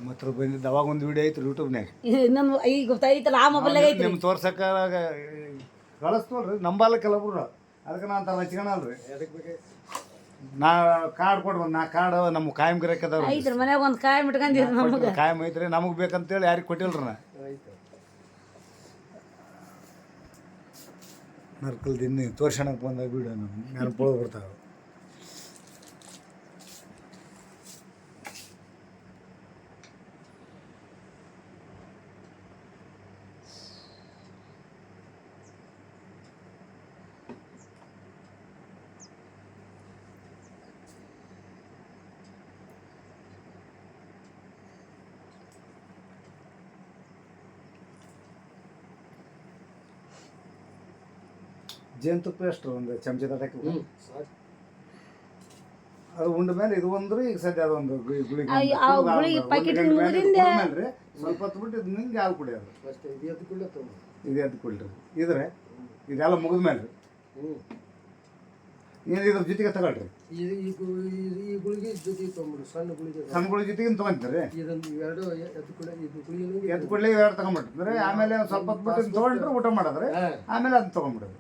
ಮತ್ತು ಬಂದಿದ್ದು ಅವಾಗ ಒಂದು ವಿಡಿಯೋ ಐತ್ರಿ ಯೂಟ್ಯೂಬ್ನಾಗ. ಇನ್ನೊಂದು ಈಗ ಗೊತ್ತಾಯ್ತಲ್ಲ ಆ ಮೊಬೈಲ್ನಾಗ ಐತ್ರಿ. ನಿಮ್ಗೆ ತೋರ್ಸಕ್ಕೆ ಕಳಿಸ್ತೋಲ್ರಿ ನಂಬಲ್ಲ ಕೆಲವ್ರು. ಅದಕ್ಕೆ ನಾನು ಅಂತ ಹಚ್ಕೊಳಲ್ರಿ. ನಾ ಕಾರ್ಡ್ ಕೊಡ್ಬ ನಾ ಕಾರ್ಡ್ ನಮ್ಮ ಕಾಯಂ ಗಿರಕದವ್ರಿ ಐತ್ರಿ ಮನ್ಯಾಗ ಒಂದು ಕಾಯಂ ಇಟ್ಕೊಂಡಿರಿ. ನಮಗೆ ಕಾಯಂ ಐತ್ರಿ, ನಮಗೆ ಬೇಕಂತೇಳಿ ಯಾರಿಗೆ ಕೊಟ್ಟಿಲ್ರಿ ನಾ. ನರ್ಕಲ್ದು ಇನ್ನೂ ತೋರ್ಸಣಕ್ಕೆ ಬಂದಾಗ ವಿಡಿಯೋ ನೆನಪೊಳಗೆ ಬರ್ತಾವೆ. ಜೇನುತುಪ್ಪ ಎಷ್ಟು ಒಂದು ಚಮಚದ ಹಾಕಿ ಅದು ಉಂಡ ಮೇಲೆ ಇದು ಒಂದ್ರಿ. ಈಗ ಸದ್ಯ ಅದೊಂದು ಗುಳಿಗೆ ಸ್ವಲ್ಪ ಹೊತ್ತು ಬಿಟ್ಟು ಇದು ನಿಂಗೆ ಹಾಲು ಕುಡಿಯೋದು. ಇದು ಎದ್ದು ಕುಡ್ರಿ. ಇದ್ರೆ ಇದೆಲ್ಲ ಮುಗಿದ ಮೇಲೆ ರೀ ಏನು ಇದ್ರ ಜೊತೆಗೆ ತಗೊಳ್ರಿ. ಸಣ್ಣ ಗುಳಿಗೆ ಜೊತೆಗೆ ತೊಗೊಂತೀರಿ. ಎದ್ದು ಕುಡ್ಲಿ ಎರಡು ತಗೊಂಡ್ಬಿಡ್ತಾರೆ. ಆಮೇಲೆ ಸ್ವಲ್ಪ ಹೊತ್ತು ಬಿಟ್ಟು ತೊಗೊಂಡ್ರೆ ಊಟ ಮಾಡಿದ್ರೆ ಆಮೇಲೆ ಅದನ್ನ ತೊಗೊಂಡ್ಬಿಡೋದು.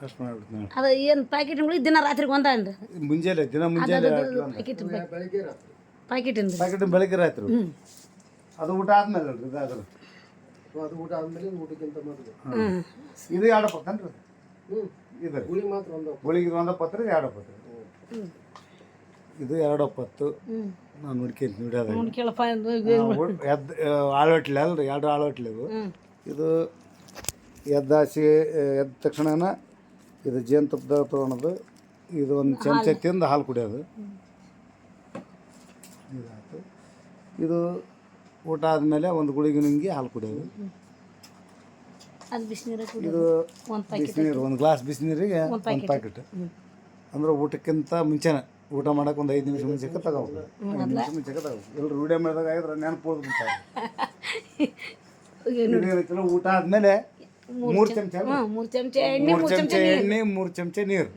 ಅಷ್ಟು ಮಾಡಿಬಿಡ್ತೀನಿ. ಅದು ಏನು ಪ್ಯಾಕೆಟ್ ಗುಳಿಗೆ ದಿನ ರಾತ್ರಿಗೆ ಒಂದಂಡ್ರಿ. ಮುಂಜಾನೆ ದಿನ ಮುಂಜಾನೆ ಪ್ಯಾಕೆಟ್ ಬೆಳಗ್ಗೆ ರಾತ್ರಿ. ಅದು ಊಟ ಆದ್ಮೇಲೆ ಅಲ್ರಿ ಇದಾದ್ರೆ ಅದು ಊಟ ಆದ್ಮೇಲೆ ಊಟಕ್ಕಿಂತ ಮೊದಲು ಇದು ಎರಡು ಪಕ್ಕನ್ರಿ. ಇದು ಗುಳಿಗೆ ಒಂದು ಪತ್ರಿ ಎರಡು ಪತ್ರಿ. ಇದು ಎರಡು ಒಪ್ಪತ್ತು. ನಾನು ನೋಡ್ಕೊಂತೀನಿ ವಿಡಿಯೋದಾಗ. ಆಳ್ವಟ್ಲೆ ಅಲ್ರಿ, ಎರಡು ಆಳ್ವಟ್ಲೆ ಇವು. ಇದು ಎದ್ದಾಸಿ ಎದ್ದ ತಕ್ಷಣ ಇದು ಜೇನುತುಪ್ಪದಾಗ ತೊಗೊಳೋದು. ಇದು ಒಂದು ಚಮಚ ತಿಂದು ಹಾಲು ಕುಡಿಯೋದು. ಇದಾಯ್ತು. ಇದು ಊಟ ಆದಮೇಲೆ ಒಂದು ಗುಳಿಗೆ ನುಂಗಿ ಹಾಲು ಕುಡಿಯೋದು. ಇದು ಬಿಸಿನೀರು, ಒಂದು ಗ್ಲಾಸ್ ಬಿಸಿನೀರಿಗೆ ಒಂದು ಪ್ಯಾಕೆಟ್. ಅಂದ್ರೆ ಊಟಕ್ಕಿಂತ ಮುಂಚೆನೆ, ಊಟ ಮಾಡೋಕೆ ಒಂದು 5 ನಿಮಿಷ ಮುಂಚೆಗೆ ತಗೋಬೇಕು. 5 ನಿಮಿಷ ಮುಂಚೆಗೆ ತಗೋಬೇಕು. ಎಲ್ಲರೂ ವಿಡಿಯೋ ಮಾಡಿದಾಗ ಆಗಿದ್ರೆ ನೆನಪು ಹೋಗ್ಬಿಡ್ತಾರೆ. ಊಟ ಆದಮೇಲೆ 3 ಚಮಚ ಎಣ್ಣೆ, 3 ಚಮಚ ನೀರು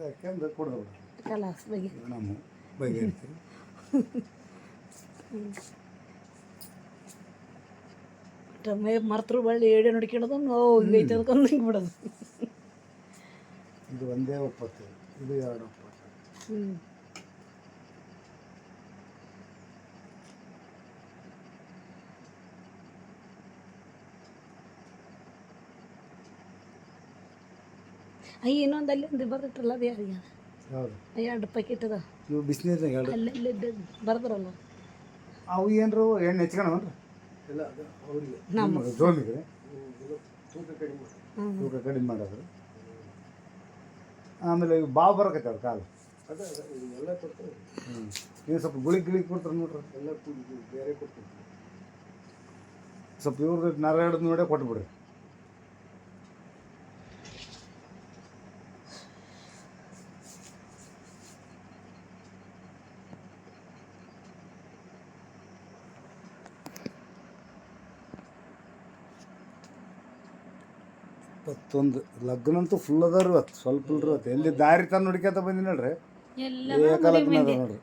ಯಾಕೆಂದ್ರೆ ಕುಡ್ದು ನಮ್ಮ ಬಗೆ ಇರ್ತೀವಿ. ಮರ್ತರು ಬಳ್ಳಿ ಏಡೆ ನೋಡ್ಕೊಳ್ಳೋದು ನೋವು ಹಿಂಗೈತೆ ಅದಕ್ಕೊಂದು ಹಿಂಗೆ ಬಿಡೋದು. ಇದು ಒಂದೇ ಒಪ್ಪತ್ತು, ಇದು ಎರಡು ಒಪ್ಪತ್ತು. ಇನ್ನೊಂದು ಅಲ್ಲಿ ಒಂದು ಬರ್ದಿಟ್ರಲ್ಲ ಅದು ಯಾರಿಗೆ? ಹೌದು, 2 ಪ್ಯಾಕೆಟ್ ಅದ. ಇವು ಬಿಸಿನೀರ್ನಾಗ ಎರಡು ಅಲ್ಲಿ ಬರ್ದ್ರಲ್ಲ ಅವು ಏನರು ಎಣ್ಣೆ ಹೆಚ್ಕೊಳವನ್ರಿ. ಇಲ್ಲ ಅವ್ರಿಗೆ ನಮ್ಮ ಜೋಮಿಗೆ ತೂಕ ಕಡಿಮೆ ಮಾಡೋದು. ಆಮೇಲೆ ಇವು ಬಾವು ಬರಕೈತೆ ಅವ್ರ ಕಾಲು. ಇದು ಸ್ವಲ್ಪ ಗುಳಿಗೆ ಕೊಡ್ತಾರೆ ನೋಡ್ರಿ. ಎಲ್ಲ ಬೇರೆ ಕೊಡ್ತಾರೆ. ಸ್ವಲ್ಪ ಇವ್ರದ್ದು ನರ ಹಿಡಿದು ನೋಡೇ ಕೊಟ್ಬಿಡ್ರಿ. ಇವತ್ತೊಂದು ಲಗ್ನ ಅಂತೂ ಫುಲ್ ಅದಾರ. ಇವತ್ತು ಸ್ವಲ್ಪ ಇಲ್ರಿ. ಇವತ್ತು ಎಲ್ಲಿ ದಾರಿ ತಂದು ಹುಡುಕ್ಯಾತ ಬಂದಿ ನೋಡ್ರಿ. ಏಕಲಗ್ನ ಅದ ನೋಡ್ರಿ.